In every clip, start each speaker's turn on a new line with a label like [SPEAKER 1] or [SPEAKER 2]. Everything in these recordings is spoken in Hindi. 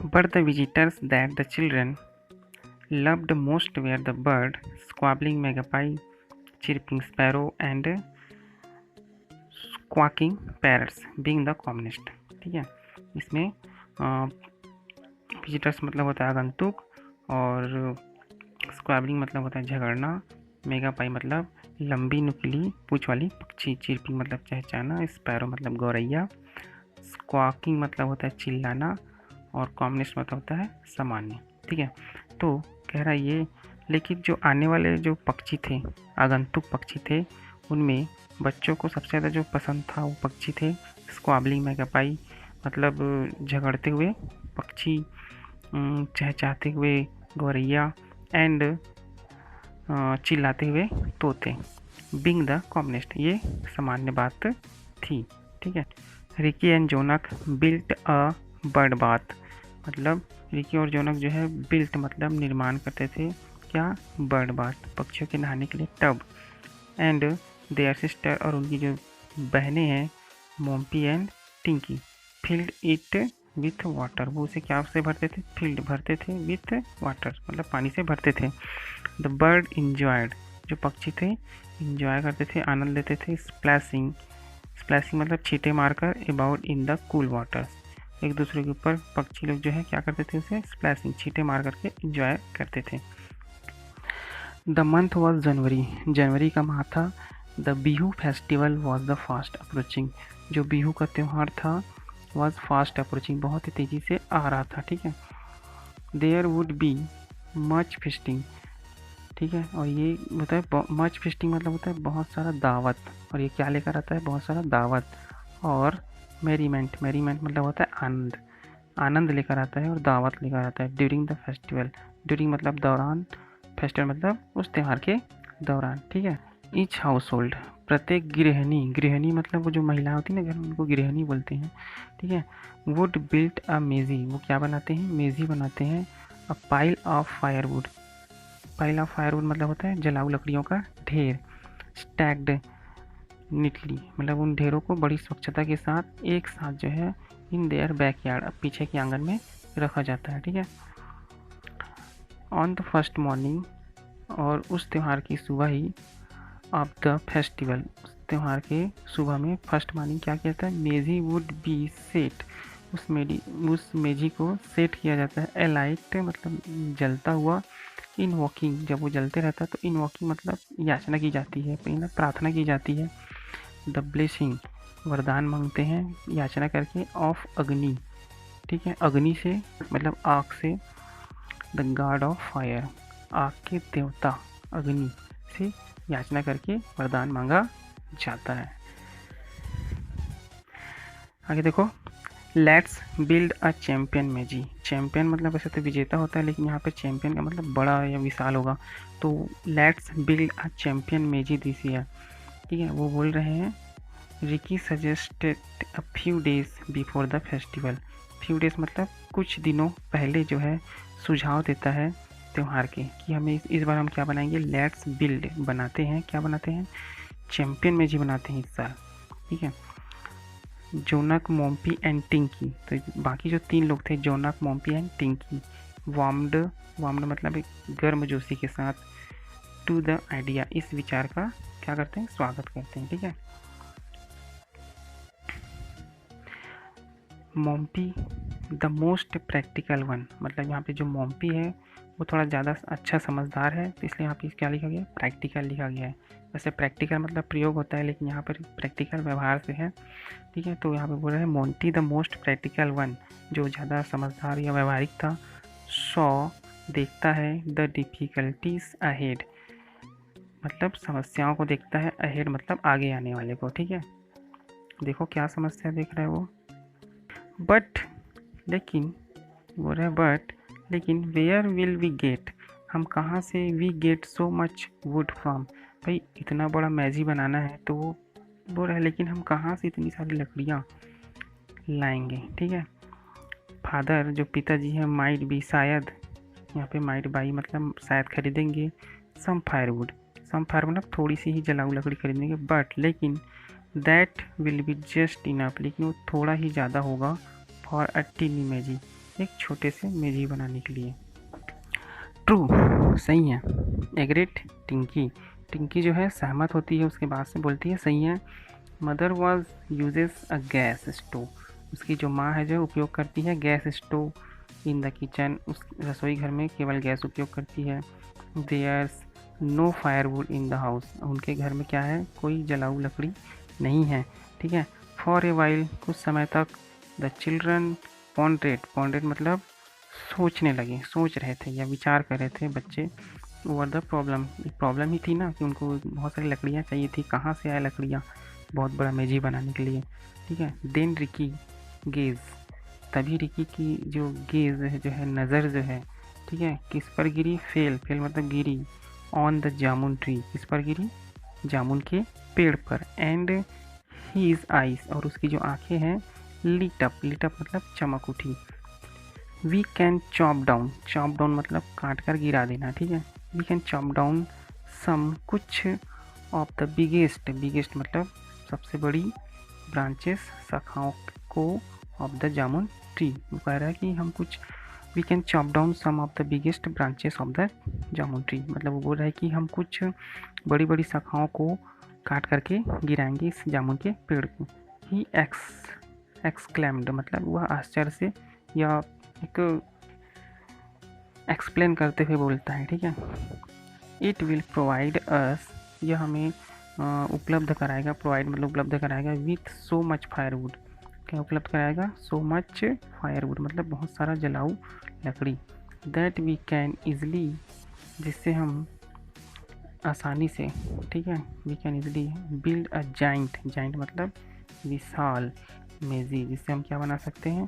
[SPEAKER 1] But the visitors that the children loved most were the bird, squabbling magpie, chirping sparrow, and squawking parrots being the commonest। ठीक है, इसमें विजिटर्स मतलब होता है आगंतुक, और स्क्वाबलिंग मतलब होता है झगड़ना, मेगापाई मतलब लंबी नुकीली पूंछ वाली पक्षी, चिरपिंग मतलब चहचहाना, स्पैरो मतलब गौरैया, स्क्वाकिंग मतलब होता है चिल्लाना, और कॉमनेस्ट मतलब होता है सामान्य। ठीक है, तो कह रहा है ये, लेकिन जो आने वाले जो पक्षी थे, आगंतुक पक्षी थे, उनमें बच्चों को सबसे ज़्यादा जो पसंद था वो पक्षी थे स्क्वाबलिंग मैगपाई मतलब झगड़ते हुए पक्षी, चहचहाते हुए गौरैया, एंड चिल्लाते हुए तोते, बिंग द कॉमनेस्ट, ये सामान्य बात थी। ठीक है, Ricky and Jonak built a bird bath, मतलब रिकी और जोनक जो है बिल्ट मतलब निर्माण करते थे क्या, बर्ड बाथ, पक्षियों के नहाने के लिए टब, एंड देयर सिस्टर और उनकी जो बहनें हैं Mompi and Tinki filled it with water, वो उसे क्या से भरते थे, फील्ड भरते थे, विथ वाटर मतलब पानी से भरते थे। द बर्ड इंजॉयड, जो पक्षी थे इंजॉय करते थे, आनंद लेते थे, स्प्लैशिंग, स्प्लैशिंग मतलब छींटे मारकर about in the cool water, एक दूसरे के ऊपर पक्षी लोग जो है क्या करते थे, उसे स्प्लैशिंग छींटे मार करके इंजॉय करते थे। द मंथ वॉज जनवरी, जनवरी का माह था। The Bihu festival was the fast approaching, जो बिहू का त्यौहार था वॉज फास्ट अप्रोचिंग, बहुत ही तेज़ी से आ रहा था। ठीक है, there would be much feasting, ठीक है, और ये होता है मच फिस्टिंग मतलब होता है बहुत सारा दावत, और ये क्या लेकर आता है, बहुत सारा दावत, और मेरीमेंट, मेरीमेंट मतलब होता है आनंद, आनंद लेकर आता है और दावत लेकर आता है। ड्यूरिंग द फेस्टिवल, ड्यूरिंग मतलब दौरान, फेस्टिवल मतलब उस त्यौहार के दौरान। ठीक है, ईच हाउस होल्ड, प्रत्येक गृहिणी, गृहिणी मतलब वो जो महिला होती है ना घर में, उनको गृहिणी बोलते हैं। ठीक है, वुड बिल्ट अ मेजी, वो क्या बनाते हैं, मेजी बनाते हैं। A pile of firewood, pile of firewood मतलब होता है जलाऊ लकड़ियों का ढेर। स्टैक्ड नीटली मतलब उन ढेरों को बड़ी स्वच्छता के साथ एक साथ जो है इन देयर बैकयार्ड, पीछे के आंगन में रखा जाता है। ठीक है, ऑन द फर्स्ट मॉर्निंग, और उस त्यौहार की सुबह ही, ऑफ द फेस्टिवल, उस त्यौहार के सुबह में फर्स्ट मॉर्निंग क्या कहता है, मेजी वुड बी सेट, उस मेजी को सेट किया जाता है। एलाइट मतलब जलता हुआ, इन वॉकिंग जब वो जलते रहता है तो इन वॉकिंग मतलब याचना की जाती है, प्रार्थना की जाती है। द ब्लेसिंग वरदान मांगते हैं याचना करके, ऑफ अग्नि, ठीक है, अग्नि से मतलब आग से। द गॉड ऑफ फायर, आग के देवता अग्नि से याचना करके वरदान मांगा जाता है। आगे देखो, लेट्स बिल्ड अ चैम्पियन मेजी, चैम्पियन मतलब वैसे तो विजेता होता है, लेकिन यहाँ पे चैम्पियन का मतलब बड़ा या विशाल होगा, तो लेट्स बिल्ड अ चैम्पियन मेजी दिस ईयर। ठीक है, वो बोल रहे हैं, Ricky suggested a few days before the festival, few days मतलब कुछ दिनों पहले जो है सुझाव देता है त्यौहार के कि हमें इस बार हम क्या बनाएंगे, लेट्स बिल्ड बनाते हैं, क्या बनाते हैं, चैम्पियन मेजी बनाते हैं इस साल। ठीक है, जोनक मोम्पी एंड टिंकी, तो बाकी जो तीन लोग थे जोनक मोम्पी एंड टिंकी, वार्म्ड, वार्म्ड मतलब एक गर्मजोशी के साथ, टू द आइडिया, इस विचार का क्या करते हैं, स्वागत करते हैं। ठीक है, मोम्पी द मोस्ट प्रैक्टिकल वन, मतलब यहाँ पे जो मोम्पी है वो थोड़ा ज़्यादा अच्छा समझदार है, तो इसलिए यहाँ पे क्या लिखा गया है, प्रैक्टिकल लिखा गया है। वैसे प्रैक्टिकल मतलब प्रयोग होता है, लेकिन यहाँ पर प्रैक्टिकल व्यवहार से है। ठीक है, तो यहाँ पे बोल रहे हैं Monty the most practical one, जो ज़्यादा समझदार या व्यवहारिक था। सॉ देखता है, द डिफ़िकल्टीज अहेड मतलब समस्याओं को देखता है, अहेड मतलब आगे आने वाले को। ठीक है, देखो क्या समस्या देख रहा है वो, बट लेकिन बोल रहे हैं बट लेकिन वेयर विल वी गेट, हम कहाँ से, we get so much wood from, भाई इतना बड़ा मैजी बनाना है तो वो बोल रहा है लेकिन हम कहाँ से इतनी सारी लकड़ियाँ लाएंगे। ठीक है, फादर जो पिताजी हैं, माइट बी शायद, यहाँ पे माइट बाई मतलब शायद खरीदेंगे, सम फायरवुड, सम फायर मतलब थोड़ी सी ही जलाऊ लकड़ी खरीदेंगे, बट लेकिन that will be just enough, लेकिन वो थोड़ा ही ज़्यादा होगा, फॉर अ टीनी मैजी, एक छोटे से मेजी बनाने के लिए। ट्रू, सही है। एग्रीड, टिंकी। टिंकी जो है सहमत होती है, उसके बाद से बोलती है सही है। Mother was uses a gas stove. उसकी जो माँ है जो उपयोग करती है gas stove in the kitchen. उस रसोई घर में केवल गैस उपयोग करती है। There's no firewood in the house. उनके घर में क्या है, कोई जलाऊ लकड़ी नहीं है। ठीक है। फॉर ए वाइल, कुछ समय तक, द चिल्ड्रन पॉन्डेड मतलब सोचने लगे, सोच रहे थे या विचार कर रहे थे बच्चे। ओवर द प्रॉब्लम ही थी ना कि उनको बहुत सारी लकड़ियाँ चाहिए थी, कहाँ से आए लकड़ियाँ बहुत बड़ा मेजी बनाने के लिए। ठीक है। देन रिकी गेज, तभी रिकी की जो गेज है जो है नज़र जो है, ठीक है, किस पर गिरी, फेल मतलब गिरी, ऑन द जामुन ट्री, किस पर गिरी, जामुन के पेड़ पर। एंड हीज आइज, और उसकी जो आंखें हैं, लीट अप मतलब चमक उठी। वी कैन चॉप डाउन मतलब काट कर गिरा देना। ठीक है। We can chop down some, कुछ, ऑफ द बिगेस्ट मतलब सबसे बड़ी, ब्रांचेस शाखाओं को, ऑफ द जामुन ट्री। वो कह रहा है कि हम कुछ, we can chop down some of the biggest branches of the jamun tree, मतलब वो बोल रहा है कि हम कुछ बड़ी बड़ी शाखाओं को काट करके गिराएंगे इस जामुन के पेड़ को। ही एक्सक्लेम्ड मतलब वह आश्चर्य से या एक एक्सप्लेन करते हुए बोलता है। ठीक है। इट विल प्रोवाइड अस, यह हमें उपलब्ध कराएगा, प्रोवाइड मतलब उपलब्ध कराएगा, विथ सो मच फायरवुड, क्या उपलब्ध कराएगा, सो मच फायरवुड मतलब बहुत सारा जलाऊ लकड़ी, दैट वी कैन ईजली, जिससे हम आसानी से, ठीक है, we can easily build a giant मतलब विशाल मेजी, जिससे हम क्या बना सकते हैं,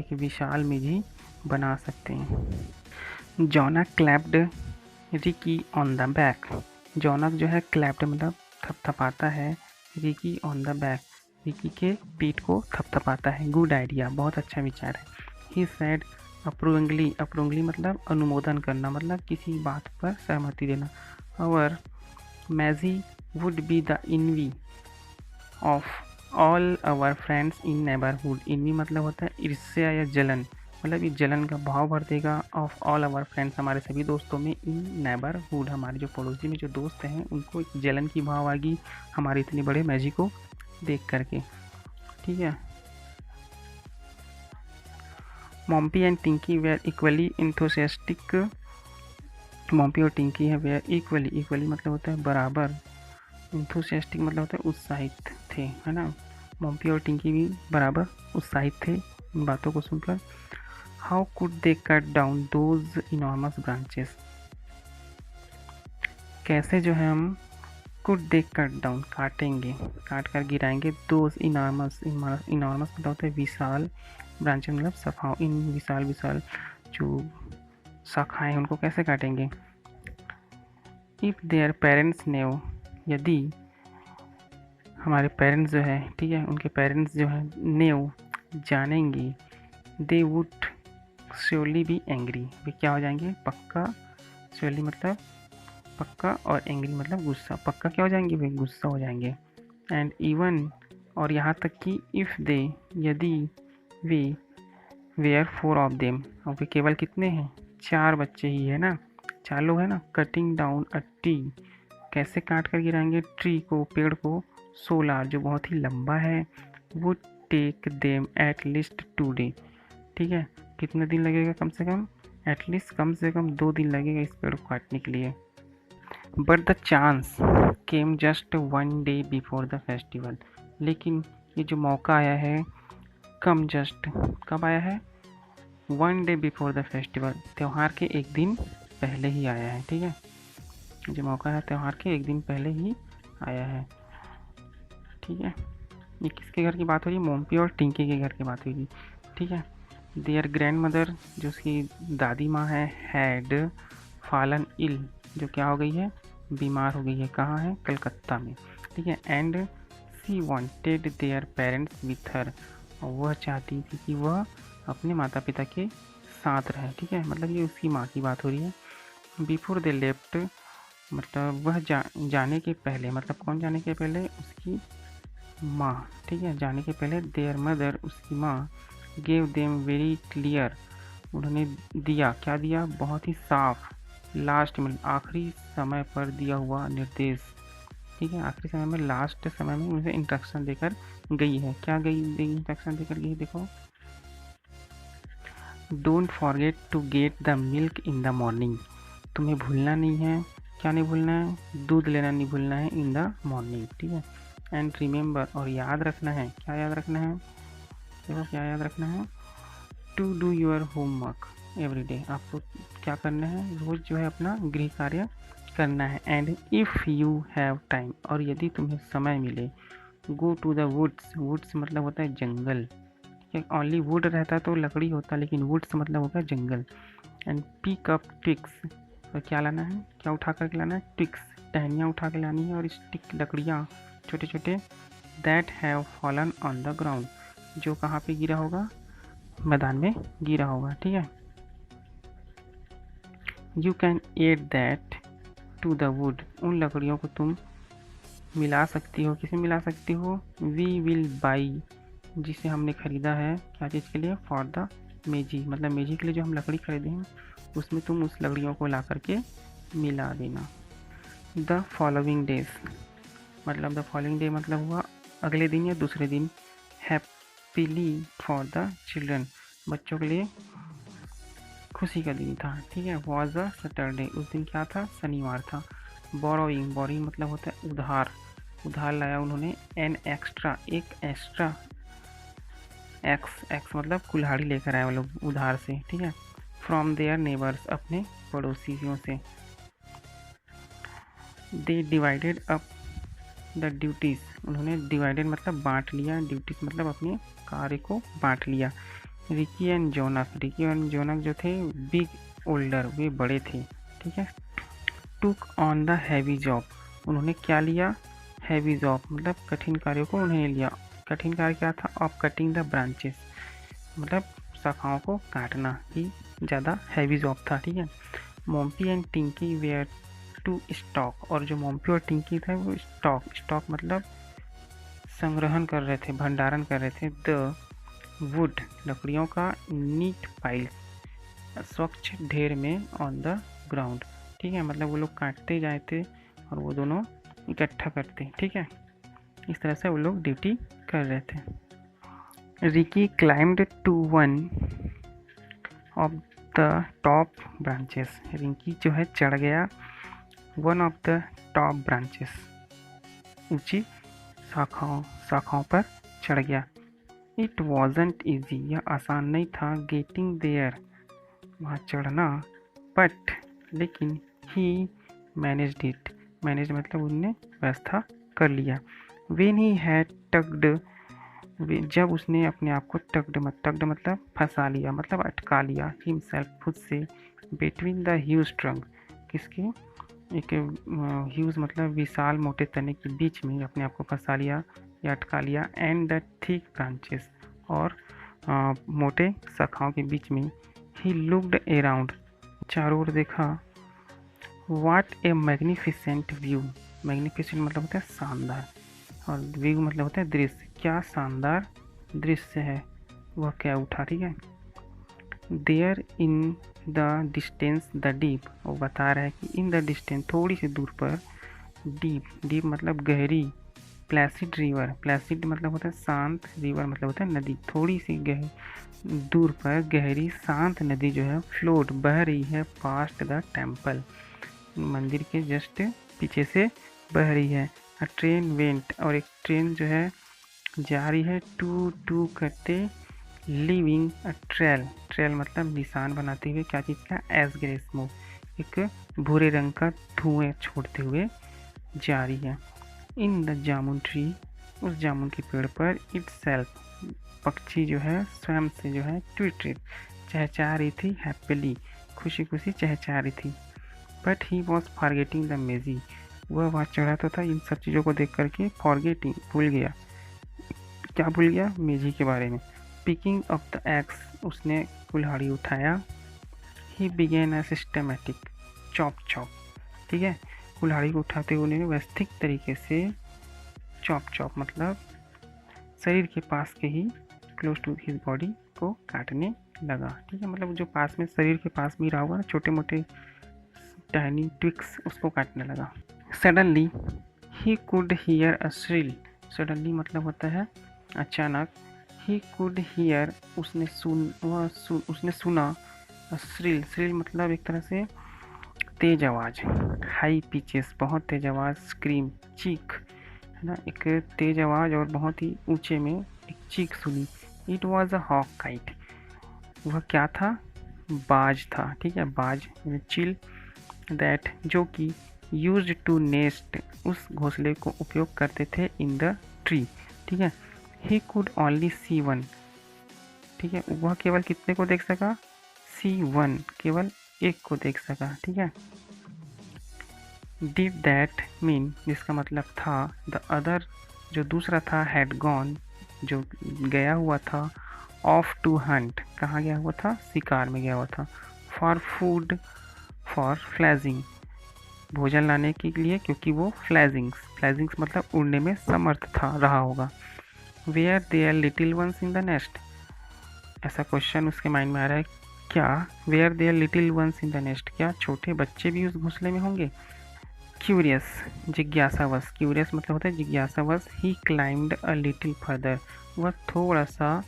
[SPEAKER 1] एक विशाल मेजी बना सकते हैं। Jonak clapped Ricky on the back, Jonak जो है क्लैप्ड मतलब थपथपाता है, Ricky on the back, Ricky के पीठ को थपथपाता है। गुड आइडिया, बहुत अच्छा विचार है। ही सेड अप्रूविंगली मतलब अनुमोदन करना, मतलब किसी बात पर सहमति देना। Our Maggie would be the envy of all our friends in neighbourhood. Envy मतलब होता है ईर्ष्या या जलन, मतलब ये जलन का भाव भर देगा। ऑफ ऑल आवर फ्रेंड्स हमारे सभी दोस्तों में, इन नेबरहुड हमारे जो पड़ोसी में जो दोस्त हैं उनको एक जलन की भाव आएगी हमारे इतने बड़े मैजिक को देख करके। ठीक है। Mompi and Tinki were equally enthusiastic, Mompi और टिंकी है वेयर इक्वली मतलब होता है बराबर, इंथुसियास्टिक मतलब होता है उत्साहित थे, है ना। मॉम्पी और टिंकी भी बराबर उत्साहित थे इन बातों को सुनकर। How could they cut down those enormous branches, कैसे जो है हम कुड दे कट डाउन काटेंगे, काट कर गिराएंगे, दोज इनॉर्मस मतलब होता है विशाल, ब्रांचेस मतलब शाखाओं, इन विशाल जो शाखाएं उनको कैसे काटेंगे। इफ़ देयर पेरेंट्स न्यू, यदि हमारे पेरेंट्स जो है, ठीक है, उनके पेरेंट्स जो है न्यू जानेंगे, they would surely be angry, वे क्या हो जाएंगे, पक्का, श्योरली मतलब पक्का और एंग्री मतलब गुस्सा, पक्का क्या हो जाएंगे, वे गुस्सा हो जाएंगे। एंड इवन, और यहाँ तक कि इफ़ दे, यदि वे वेयर 4 ऑफ देम, और वे केवल कितने हैं, 4 बच्चे ही है ना, 4 लोग हैं ना। कटिंग डाउन अ ट्री, कैसे काट कर गिराएंगे ट्री को, पेड़ को, 16 जो बहुत ही लंबा है, वो take them at least 2 day, ठीक है, कितने दिन लगेगा, कम से कम, एटलीस्ट कम से कम 2 दिन लगेगा इस पेड़ को काटने के लिए। But the chance came just 1 day before the festival, लेकिन ये जो मौका आया है, कब आया है, 1 डे बिफोर द फेस्टिवल, त्यौहार के एक दिन पहले ही आया है। ठीक है। जो मौका है त्यौहार के एक दिन पहले ही आया है। ठीक है। ये किसके घर की बात हो रही है, मोम्पी और टिंकी के घर की बात हुई थी। ठीक है। देयर ग्रैंड मदर, जो उसकी दादी माँ है, हैड फॉलन इल, जो क्या हो गई है, बीमार हो गई है, कहाँ है, कलकत्ता में। ठीक है। And she wanted their parents with her, और वह चाहती थी कि वह अपने माता पिता के साथ रहे। ठीक है। मतलब ये उसकी माँ की बात हो रही है। बिफोर दे लेफ्ट मतलब वह जाने के पहले, मतलब कौन जाने के पहले, उसकी माँ। ठीक है। जाने के पहले देयर मदर, उसकी माँ, गेव देम वेरी क्लियर उन्होंने दिया, क्या दिया, बहुत ही साफ, लास्ट में आखिरी समय पर दिया हुआ निर्देश। ठीक है, आखिरी समय में, लास्ट समय में उसे इंस्ट्रक्शन देकर गई है। क्या गई इंस्ट्रक्शन देकर गई, देखो, don't forget to get the milk in the morning. तुम्हें भूलना नहीं है, क्या नहीं भूलना है, दूध लेना नहीं भूलना है इन द मॉर्निंग। ठीक है, एंड रिमेंबर, और याद रखना है, क्या याद रखना है, देखो क्या याद रखना है, to do your homework every day. आपको क्या करना है, रोज जो है अपना गृह कार्य करना है। And if you have time, और यदि तुम्हें समय मिले, go to the woods. Woods मतलब होता है जंगल। ओनली वुड रहता तो लकड़ी होता, लेकिन वुड्स मतलब होता है जंगल। एंड पिक अप ट्विक्स, और क्या लाना है, क्या उठा करके लाना है, ट्विक्स, टहनियाँ उठा के लानी है, और स्टिक, लकड़ियाँ, छोटे छोटे, that have fallen on the ground, जो कहाँ पे गिरा होगा, मैदान में गिरा होगा। ठीक है, you can add that to the wood, उन लकड़ियों को तुम मिला सकती हो, किसे मिला सकती हो, वी विल बाई, जिसे हमने खरीदा है, क्या चीज़ के लिए, फॉर द मेजी, मतलब मेजी के लिए जो हम लकड़ी खरीदे हैं, उसमें तुम उस लकड़ियों को ला करके मिला देना। द फॉलोइंग डेज, मतलब द फॉलोइंग डे मतलब हुआ अगले दिन या दूसरे दिन। हैप्पीली फॉर द चिल्ड्रन, बच्चों के लिए खुशी का दिन था। ठीक है, वॉज अ सैटरडे, उस दिन क्या था, शनिवार था। बोरोइंग, बोरोइंग मतलब होता है उधार, उधार लाया उन्होंने। एन एक्स्ट्रा, एक एक्स्ट्रा, एक्स मतलब कुल्हाड़ी लेकर आए वो लोग उधार से। ठीक है, फ्रॉम देयर नेबर्स, अपने पड़ोसियों से। They divided up the duties, उन्होंने डिवाइडेड मतलब बांट लिया, ड्यूटीज़ मतलब अपने कार्य को बांट लिया। रिकी एंड जोनक, रिकी एंड जोनक जो थे बिग ओल्डर, वे बड़े थे। ठीक है, took on the heavy job, उन्होंने क्या लिया, हैवी जॉब मतलब कठिन कार्यों को उन्होंने लिया। कठिन कार्य क्या था, ऑफ कटिंग द ब्रांचेस, मतलब शाखाओं को काटना ही ज़्यादा हैवी जॉब था। ठीक है, Mompi and Tinki were to stock, और जो मोम्पी और टिंकी था वो स्टॉक मतलब संग्रहण कर रहे थे, भंडारण कर रहे थे। द वुड, लकड़ियों का, नीट पाइल, स्वच्छ ढेर में, ऑन द ग्राउंड। ठीक है, मतलब वो लोग काटते जाए थे और वो दोनों इकट्ठा करते। ठीक है, इस तरह से वो लोग ड्यूटी कर रहे थे। Ricky climbed to one of the top branches, Rinki जो है चढ़ गया one of the top branches, ऊंची शाखाओं पर चढ़ गया। इट वॉजंट ईजी, यह आसान नहीं था, गेटिंग देयर, वहाँ चढ़ना, बट लेकिन ही मैनेज्ड इट, मैनेज मतलब उनने व्यवस्था कर लिया। व्हेन ही हैड टग्ड, जब उसने अपने आप को टग्ड मतलब फंसा लिया, मतलब अटका लिया, हिमसेल्फ खुद से, बिटवीन द ह्यूज ट्रंक, किसके, एक ह्यूज मतलब विशाल मोटे तने के बीच में अपने आप को फंसा लिया या अटका लिया। एंड द थिक ब्रांचेस, और मोटे शाखाओं के बीच में। ही लुक्ड अराउंड, चारों ओर देखा। What A magnificent view, magnificent मतलब होता है शानदार, और व्यू मतलब होता है दृश्य, क्या शानदार दृश्य है, वह क्या उठा। ठीक है, there in the distance the deep, वो बता रहा है कि इन द डिस्टेंस थोड़ी सी दूर पर, डीप मतलब गहरी, प्लेसिड रिवर, प्लेसिड मतलब होता है शांत, रिवर मतलब होता है नदी, थोड़ी सी दूर पर गहरी शांत नदी जो है फ्लोट, बह रही है, पास्ट द टेम्पल, मंदिर के जस्ट पीछे से बह रही है। अ ट्रेन वेंट, और एक ट्रेन जो है जा रही है, टू करते, लीविंग अ ट्रेल, ट्रेल मतलब निशान बनाते हुए, क्या चीज़ का, एज ग्रे स्मोक, एक भूरे रंग का धुएं छोड़ते हुए जा रही है। इन द जामुन ट्री, उस जामुन के पेड़ पर, इट सेल्फ, पक्षी जो है स्वयं से जो है ट्विटेड, चहचहा रही थी, हैप्पीली, खुशी खुशी चहचहा रही थी। But he was forgetting the Maggie, वह वहाँ चढ़ा तो था इन सब चीज़ों को देख करके, फॉरगेटिंग भूल गया, क्या भूल गया, मेजी के बारे में। पिकिंग अप द एक्स, उसने कुल्हाड़ी उठाया। ही begin a systematic chop chop, ठीक है, कुल्हाड़ी को उठाते हुए उन्होंने व्यवस्थित तरीके से चॉप मतलब शरीर के पास के ही, क्लोज टू हिज बॉडी को काटने लगा। ठीक है, मतलब जो पास में शरीर के पास में रहा होगा ना, छोटे मोटे टाइनी ट्विक्स, उसको काटने लगा। Suddenly he could hear a shrill. Suddenly मतलब होता है अचानक। ही कुड हियर उसने सुना। श्रिल, श्रिल मतलब एक तरह से तेज आवाज, हाई पिचेस बहुत तेज आवाज, स्क्रीम चीख, है ना, एक तेज आवाज और बहुत ही ऊंचे में एक चीख सुनी। It was a hawk kite. वह क्या था? बाज था। ठीक है, बाज चिल, दैट जो कि यूज्ड टू नेस्ट उस घोंसले को उपयोग करते थे इन द ट्री। ठीक है, he could only see one. ठीक है, वह केवल कितने को देख सका? सी वन, केवल एक को देख सका। ठीक है, डिड दैट मीन, जिसका मतलब था, द अदर जो दूसरा था, हैड गॉन जो गया हुआ था, ऑफ टू हंट कहाँ गया हुआ था? शिकार में गया हुआ था, फॉर फूड, फॉर फ्लैजिंग भोजन लाने के लिए, क्योंकि वो फ्लैजिंग्स मतलब उड़ने में समर्थ था रहा होगा। Were there little ones in the nest, ऐसा क्वेश्चन उसके माइंड में आ रहा है। क्या were there little ones in the nest, क्या छोटे बच्चे भी उस घोंसले में होंगे? क्यूरियस, जिज्ञासावश, क्यूरियस मतलब होता है जिज्ञासावश, ही क्लाइम्ड अ लिटिल फर्दर, वह थोड़ा सा,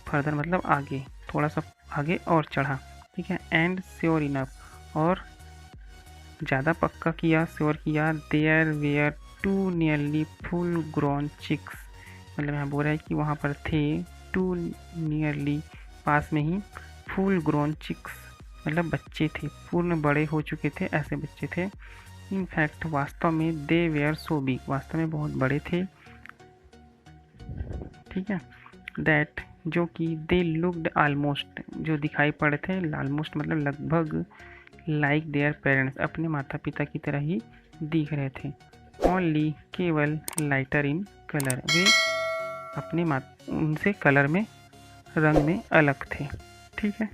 [SPEAKER 1] फर्दर मतलब आगे, थोड़ा सा आगे और चढ़ा। ठीक है, एंड श्योर इनफ, और ज़्यादा पक्का किया, श्योर किया, there were two nearly full grown chicks, मतलब यहाँ बोल रहा है कि वहाँ पर थे टू नियरली पास में ही, फुल ग्रोन चिक्स मतलब बच्चे थे, पूर्ण बड़े हो चुके थे, ऐसे बच्चे थे। इनफैक्ट वास्तव में दे वेयर सो बिग, वास्तव में बहुत बड़े थे। ठीक है, दैट जो कि दे लुक्ड ऑलमोस्ट, जो दिखाई पड़े थे, ऑलमोस्ट मतलब लगभग, लाइक देयर पेरेंट्स, अपने माता पिता की तरह ही दिख रहे थे। ओनली केवल, लाइटर इन कलर, वे अपने उनसे कलर में, रंग में अलग थे। ठीक है।